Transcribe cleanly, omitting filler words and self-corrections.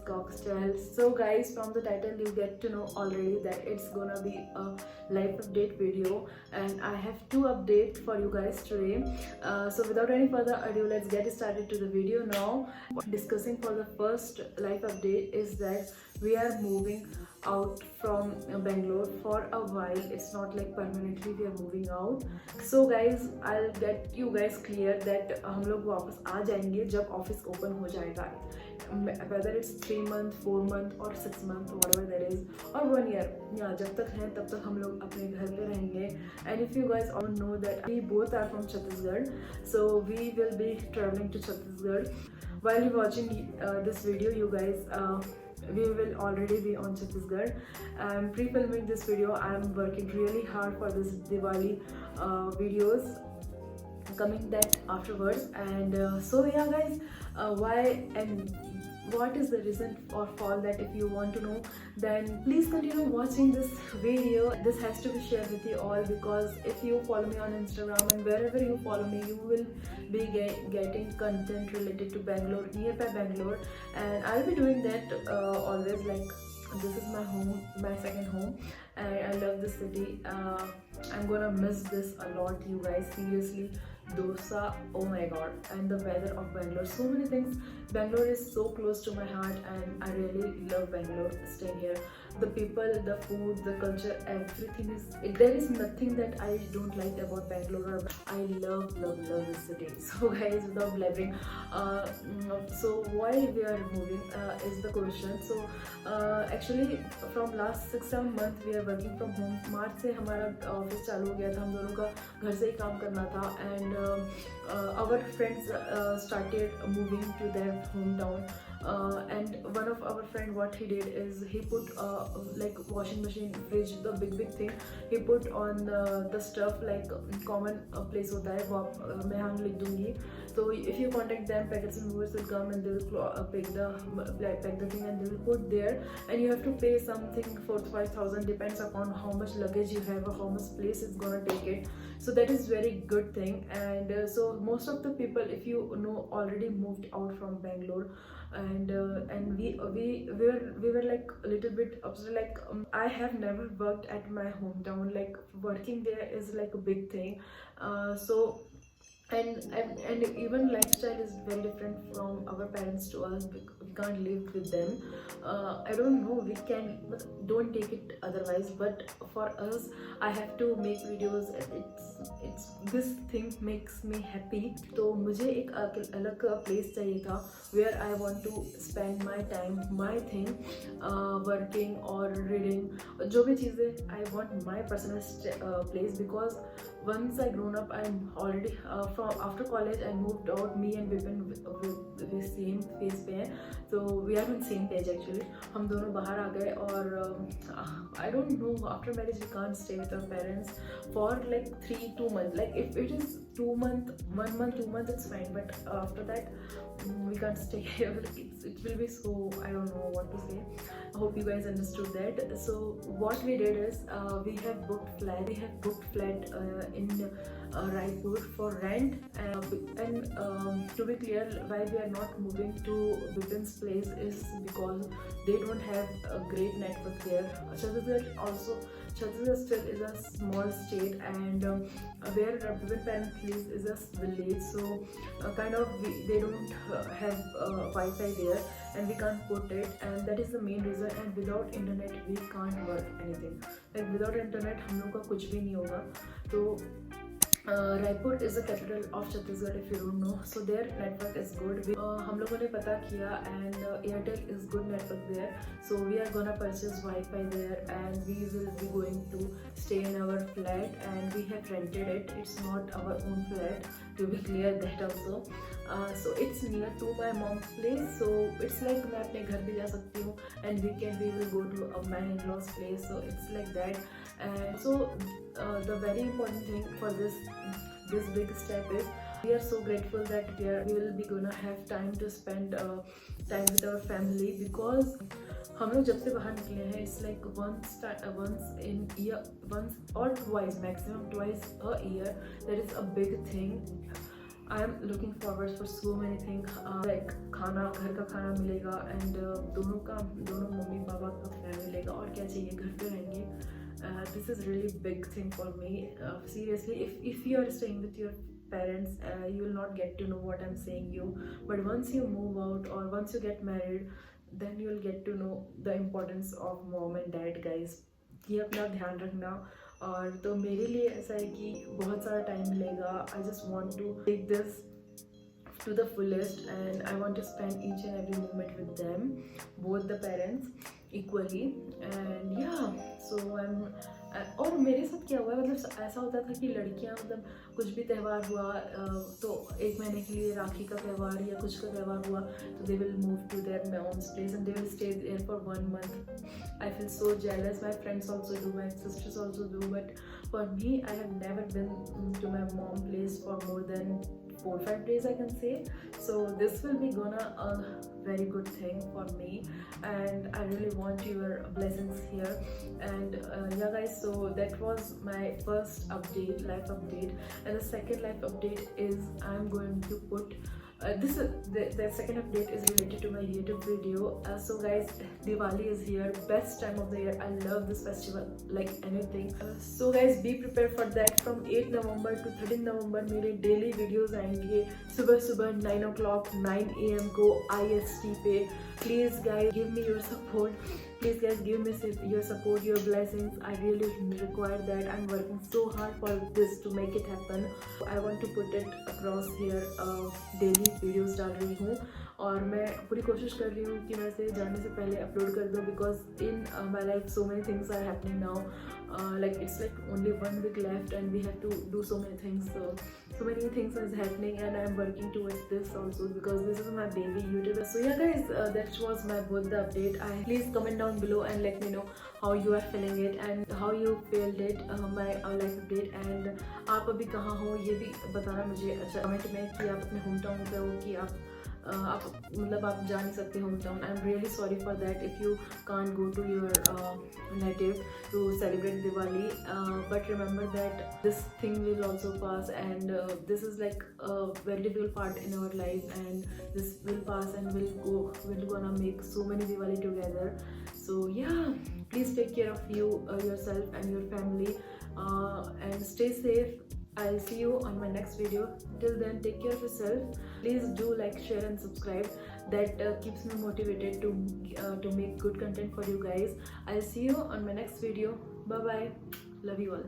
Cocktail. So guys, from the title you get to know already that it's gonna be a life update video, and I have two updates for you guys today. So without any further ado, let's get started to the video now. Discussing for the first life update is that we are moving out from Bangalore for a while. It's not like permanently we are moving out. So guys, I'll get you guys clear that हम लोग वापस आ जाएंगे जब office open हो जाएगा. Whether it's 3 month, 4 month or 6 month, whatever there is, or 1 year, yeah, जब तक हैं तब तक हम लोग अपने घर पे रहेंगे. And if you guys all know that we both are from Chhattisgarh, so we will be traveling to Chhattisgarh. While you're watching this video, you guys, we will already be on Chhattisgarh. I'm pre-filming this video. I'm working really hard for this Diwali videos coming that afterwards. And so yeah guys, why and what is the reason or fall that if you want to know, then please continue watching this video. This has to be shared with you all, because if you follow me on Instagram and wherever you follow me, you will be getting content related to Bangalore, nearby Bangalore, and I'll be doing that always. Like, this is my home, my second home, and I love this city. I'm gonna miss this a lot, you guys, seriously. Dosa, oh my god, and the weather of Bangalore, so many things. Bangalore is so close to my heart, and I really love Bangalore, staying here. The people, the food, the culture, everything is, there is nothing that I don't like about Bangalore. I love this city. So guys, without blabbering, so why we are moving is the question. So actually from last 6-7 months we are working from home. मार्च से हमारा office चालू हो गया था, हम दोनों का घर से ही काम करना था. And our friends started moving to their hometown. And one of our friend, what he did is he put like washing machine, fridge, the big thing, he put on the stuff like common place hota hai wo main यहाँ लिख दूंगी. So if you contact them, packets and movers will come and they will pack the thing and they will put there, and you have to pay something 4,000-5,000, depends upon how much luggage you have or how much place it's gonna take it. So that is very good thing. And so most of the people, if you know, already moved out from Bangalore. And we were like a little bit upset. Like I have never worked at my hometown. Like working there is like a big thing. So and even lifestyle is very different from our parents to us. We can't live with them. I don't know, we can, but don't take it otherwise, but for us, I have to make videos. It's this thing makes me happy. तो मुझे एक अलग place चाहिए था where I want to spend my time, my thing, working or reading, जो भी चीज़ें, I want my personal place. Because once I grown up, I'm already from after college I moved out. Me and Vipin with the same phase पे हैं, so we are on same page actually. हम दोनों बाहर आ गए. और I don't know, after marriage we can't stay with our parents for like 2 months. Like if it is 2 months, 1 month, 2 months, it's fine, but after that we can't stay here. It will be so, I don't know what to say. I hope you guys understood that. So what we did is we have booked flat in Raipur for rent. And to be clear, why we are not moving to Bipin's place is because they don't have a great network there. Chhattisgarh still is a small state, and where Bipin parents live is a village. So kind of they don't have Wi-Fi there, and we can't put it, and that is the main reason. And without internet we can't work anything. Like without internet हम लोग का कुछ भी नहीं होगा. तो Raipur is the capital of Chhattisgarh, if you don't know. So their network is good. हम लोगों ने पता किया, and Airtel is good network there. So we are gonna purchase Wi-Fi there, and we will be going to stay in our flat, and we have rented it. It's not our own flat, to be clear that also. So it's near to my mom's place. So it's like मैं अपने घर भी जा सकती हूँ, and weekend we will go to my in-laws place. So it's like that. And so the very important thing for this big step is we are so grateful that we will be gonna have time to spend time with our family. Because हम लोग जब से बाहर निकले हैं, it's like once in year, once or twice, maximum twice a year. That is a big thing. I am looking forward for so many thing, like खाना, घर का खाना मिलेगा एंड दोनों मम्मी पापा का प्यार मिलेगा, और क्या चाहिए, घर पे रहेंगे. This is really big thing for me. Seriously, if you are staying with your parents, you will not get to know what I'm saying you, but once you move out or once you get married, then you will get to know the importance of mom and dad, guys. ये अपना ध्यान रखना. और तो मेरे लिए ऐसा है कि बहुत सारा टाइम मिलेगा. I just want to take this to the fullest and I want to spend each and every moment with them, both the parents equally. And yeah, so I'm और मेरे साथ क्या हुआ है, मतलब ऐसा होता था कि लड़कियां, मतलब कुछ भी त्यौहार हुआ तो एक महीने के लिए, राखी का त्यौहार या कुछ का त्यौहार हुआ, तो they will move to their mom's place and they will stay there for 1 month. I feel so jealous. My friends also do, my sisters also do, but for me, I have never been to my mom place for more than 4-5 days, I can say. So this will be gonna a very good thing for me, and I really want your blessings here. And yeah guys, so that was my first update, life update. And the second life update is I'm going to put this is the second update is related to my YouTube video. So guys, Diwali is here, best time of the year. I love this festival like anything. So guys, be prepared for that. From 8 November to 13 November मेरे daily videos आएंगे सुबह सुबह 9 o'clock 9 AM को IST पे. Please guys, give me your support. Please guys, give me your support, your blessings. I really require that. I'm working so hard for this to make it happen. I want to put it across here. Daily videos डाल रही हूँ और मैं पूरी कोशिश कर रही हूँ कि मैं इसे जाने से पहले अपलोड कर दूँ, because in my life so many things are happening now. Like it's like only 1 week left and we have to do so many things. So many things is happening and I'm working towards this also, because this is my baby YouTuber. So yeah guys, that was my birthday update. Please comment down below and let me know how you are feeling it and how you felt it, my life update. And आप अभी कहाँ हो ये भी बताना मुझे अच्छा comment में, कि आप अपने होम टाउन पे हो कि आप मतलब आप जा नहीं सकते hometown. I am really sorry for that if you can't go to your native to celebrate Diwali, but remember that this thing will also pass and this is like a very difficult part in our life and this will pass and will gonna make so many Diwali together. So yeah, please take care of yourself and your family, and stay safe. I'll see you on my next video. Till then, take care of yourself. Please do like, share and subscribe. That keeps me motivated to make good content for you guys. I'll see you on my next video. Bye bye. Love you all.